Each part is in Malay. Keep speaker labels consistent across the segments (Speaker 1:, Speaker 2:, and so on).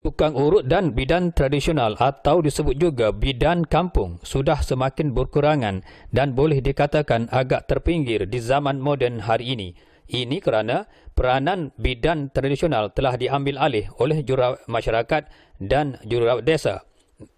Speaker 1: Tukang urut dan bidan tradisional atau disebut juga bidan kampung sudah semakin berkurangan dan boleh dikatakan agak terpinggir di zaman moden hari ini. Ini kerana peranan bidan tradisional telah diambil alih oleh jururawat masyarakat dan jururawat desa.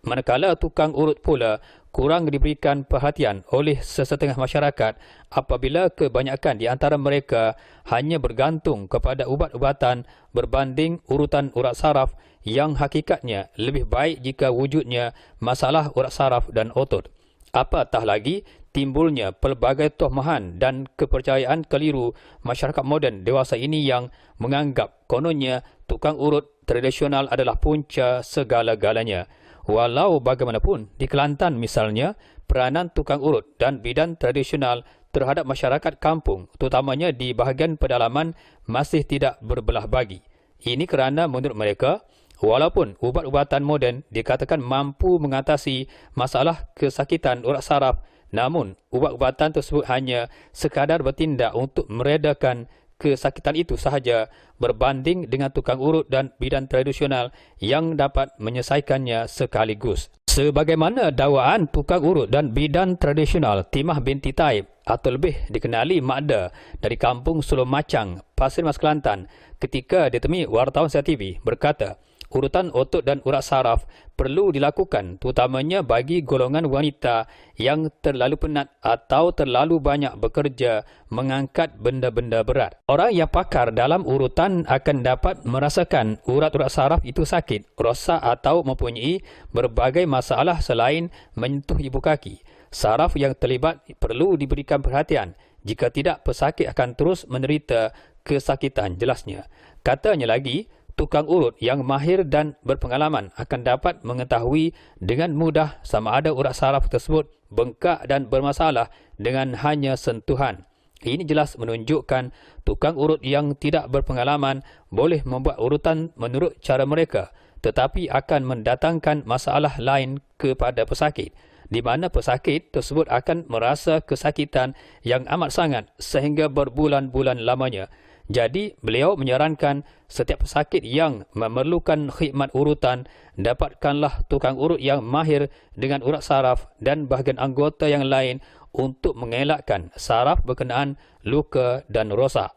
Speaker 1: Manakala tukang urut pula kurang diberikan perhatian oleh sesetengah masyarakat apabila kebanyakan di antara mereka hanya bergantung kepada ubat-ubatan berbanding urutan urat saraf yang hakikatnya lebih baik jika wujudnya masalah urat saraf dan otot. Apatah lagi timbulnya pelbagai tohmahan dan kepercayaan keliru masyarakat moden dewasa ini yang menganggap kononnya tukang urut tradisional adalah punca segala-galanya. Walau bagaimanapun, di Kelantan misalnya, peranan tukang urut dan bidan tradisional terhadap masyarakat kampung, terutamanya di bahagian pedalaman, masih tidak berbelah bagi. Ini kerana menurut mereka, walaupun ubat-ubatan moden dikatakan mampu mengatasi masalah kesakitan urat saraf, namun ubat-ubatan tersebut hanya sekadar bertindak untuk meredakan kesakitan itu sahaja berbanding dengan tukang urut dan bidan tradisional yang dapat menyelesaikannya sekaligus. Sebagaimana dakwaan tukang urut dan bidan tradisional Timah binti Taib atau lebih dikenali Makda dari kampung Sulung Macang, Pasir Mas Kelantan ketika ditemui wartawan CTV berkata, urutan otot dan urat saraf perlu dilakukan terutamanya bagi golongan wanita yang terlalu penat atau terlalu banyak bekerja mengangkat benda-benda berat. Orang yang pakar dalam urutan akan dapat merasakan urat-urat saraf itu sakit, rosak atau mempunyai berbagai masalah selain menyentuh ibu kaki. Saraf yang terlibat perlu diberikan perhatian. Jika tidak, pesakit akan terus menderita kesakitan, jelasnya. Katanya lagi, tukang urut yang mahir dan berpengalaman akan dapat mengetahui dengan mudah sama ada urat saraf tersebut bengkak dan bermasalah dengan hanya sentuhan. Ini jelas menunjukkan tukang urut yang tidak berpengalaman boleh membuat urutan menurut cara mereka, tetapi akan mendatangkan masalah lain kepada pesakit, di mana pesakit tersebut akan merasa kesakitan yang amat sangat sehingga berbulan-bulan lamanya. Jadi, beliau menyarankan setiap pesakit yang memerlukan khidmat urutan, dapatkanlah tukang urut yang mahir dengan urat saraf dan bahagian anggota yang lain untuk mengelakkan saraf berkenaan luka dan rosak.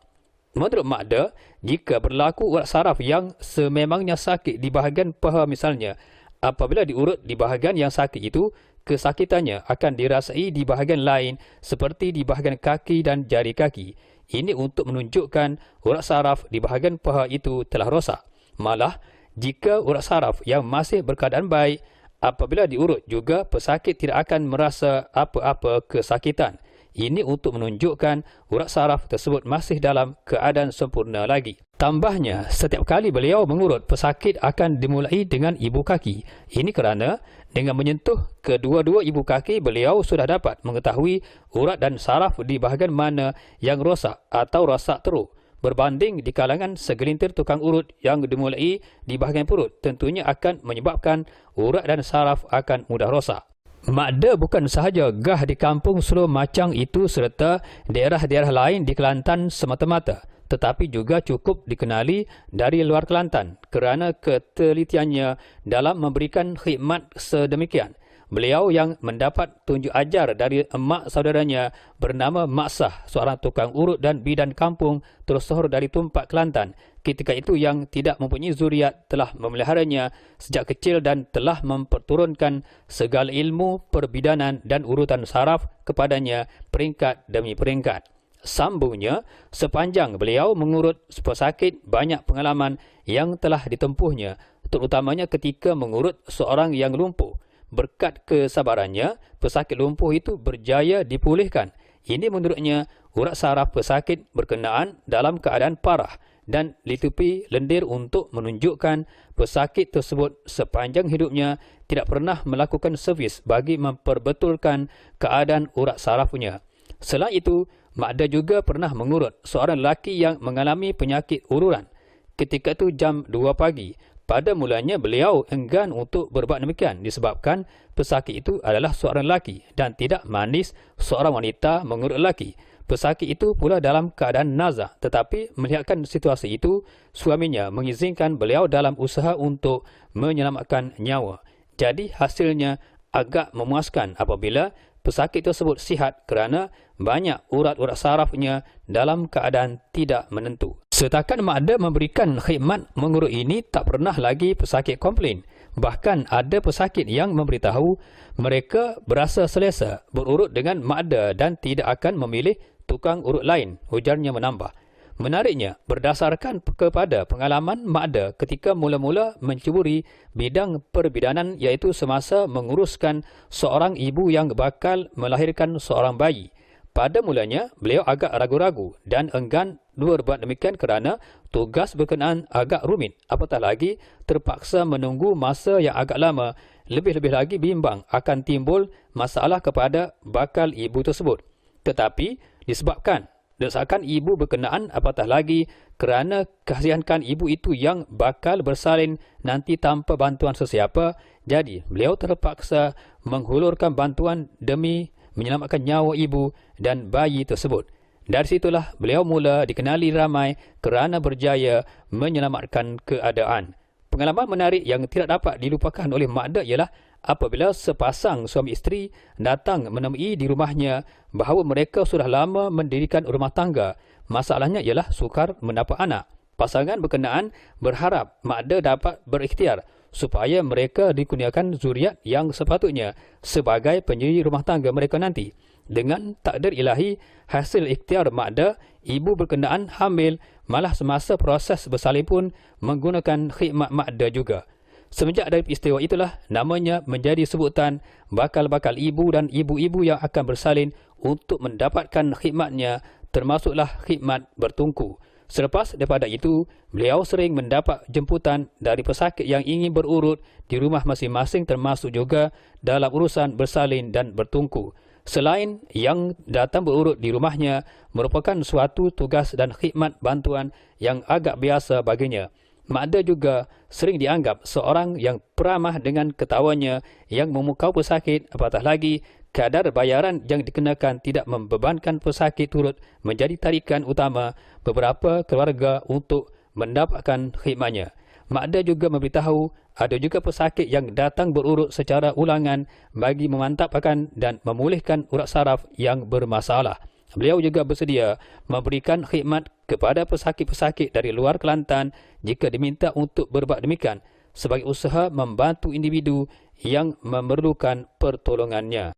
Speaker 1: Menurut Makda, jika berlaku urat saraf yang sememangnya sakit di bahagian paha misalnya, apabila diurut di bahagian yang sakit itu, kesakitannya akan dirasai di bahagian lain seperti di bahagian kaki dan jari kaki. Ini untuk menunjukkan urat saraf di bahagian paha itu telah rosak. Malah, jika urat saraf yang masih berkeadaan baik, apabila diurut juga pesakit tidak akan merasa apa-apa kesakitan. Ini untuk menunjukkan urat saraf tersebut masih dalam keadaan sempurna lagi. Tambahnya, setiap kali beliau mengurut, pesakit akan dimulai dengan ibu kaki. Ini kerana dengan menyentuh kedua-dua ibu kaki, beliau sudah dapat mengetahui urat dan saraf di bahagian mana yang rosak atau rosak teruk. Berbanding di kalangan segelintir tukang urut yang dimulai di bahagian perut, tentunya akan menyebabkan urat dan saraf akan mudah rosak. Makda bukan sahaja gah di kampung Sulung Macang itu serta daerah-daerah lain di Kelantan semata-mata, tetapi juga cukup dikenali dari luar Kelantan kerana ketelitiannya dalam memberikan khidmat sedemikian. Beliau yang mendapat tunjuk ajar dari emak saudaranya bernama Mak Sah, seorang tukang urut dan bidan kampung tersohor dari Tumpak, Kelantan. Ketika itu yang tidak mempunyai zuriat telah memeliharanya sejak kecil dan telah memperturunkan segala ilmu perbidanan dan urutan saraf kepadanya peringkat demi peringkat. Sambungnya, sepanjang beliau mengurut pesakit, banyak pengalaman yang telah ditempuhnya, terutamanya ketika mengurut seorang yang lumpuh. Berkat kesabarannya, pesakit lumpuh itu berjaya dipulihkan. Ini menurutnya urat saraf pesakit berkenaan dalam keadaan parah dan ditutupi lendir untuk menunjukkan pesakit tersebut sepanjang hidupnya tidak pernah melakukan servis bagi memperbetulkan keadaan urat sarafnya. Selain itu, Mak Da juga pernah mengurut seorang lelaki yang mengalami penyakit ururan. Ketika itu jam 2 pagi. Pada mulanya beliau enggan untuk berbuat demikian disebabkan pesakit itu adalah seorang lelaki dan tidak manis seorang wanita mengurut lelaki. Pesakit itu pula dalam keadaan nazah, tetapi melihatkan situasi itu, suaminya mengizinkan beliau dalam usaha untuk menyelamatkan nyawa. Jadi hasilnya agak memuaskan apabila pesakit tersebut sihat kerana banyak urat-urat sarafnya dalam keadaan tidak menentu. Setakat Mak Da memberikan khidmat mengurut ini, tak pernah lagi pesakit komplain. Bahkan ada pesakit yang memberitahu mereka berasa selesa berurut dengan Mak Da dan tidak akan memilih tukang urut lain, ujarnya menambah. Menariknya, berdasarkan kepada pengalaman Mak Da ketika mula-mula mencuburi bidang perbidanan iaitu semasa menguruskan seorang ibu yang bakal melahirkan seorang bayi. Pada mulanya, beliau agak ragu-ragu dan enggan berbuat demikian kerana tugas berkenaan agak rumit. Apatah lagi, terpaksa menunggu masa yang agak lama. Lebih-lebih lagi bimbang akan timbul masalah kepada bakal ibu tersebut. Tetapi, disebabkan desakan ibu berkenaan, apatah lagi kerana kasihankan ibu itu yang bakal bersalin nanti tanpa bantuan sesiapa, jadi beliau terpaksa menghulurkan bantuan demi menyelamatkan nyawa ibu dan bayi tersebut. Dari situlah beliau mula dikenali ramai kerana berjaya menyelamatkan keadaan. Pengalaman menarik yang tidak dapat dilupakan oleh Mak Da ialah apabila sepasang suami isteri datang menemui di rumahnya bahawa mereka sudah lama mendirikan rumah tangga. Masalahnya ialah sukar mendapat anak. Pasangan berkenaan berharap Mak Da dapat berikhtiar supaya mereka dikurniakan zuriat yang sepatutnya sebagai pendiri rumah tangga mereka nanti. Dengan takdir ilahi, hasil ikhtiar Mak Da, ibu berkenaan hamil, malah semasa proses bersalin pun menggunakan khidmat Mak Da juga. Semenjak dari peristiwa itulah, namanya menjadi sebutan bakal-bakal ibu dan ibu-ibu yang akan bersalin untuk mendapatkan khidmatnya, termasuklah khidmat bertungku. Selepas daripada itu, beliau sering mendapat jemputan dari pesakit yang ingin berurut di rumah masing-masing, termasuk juga dalam urusan bersalin dan bertungku. Selain yang datang berurut di rumahnya merupakan suatu tugas dan khidmat bantuan yang agak biasa baginya. Mak Da juga sering dianggap seorang yang peramah dengan ketawanya yang memukau pesakit, apatah lagi kadar bayaran yang dikenakan tidak membebankan pesakit turut menjadi tarikan utama beberapa keluarga untuk mendapatkan khidmatnya. Mak Da juga memberitahu ada juga pesakit yang datang berurut secara ulangan bagi memantapkan dan memulihkan urat saraf yang bermasalah. Beliau juga bersedia memberikan khidmat kepada pesakit-pesakit dari luar Kelantan jika diminta untuk berbuat demikian sebagai usaha membantu individu yang memerlukan pertolongannya.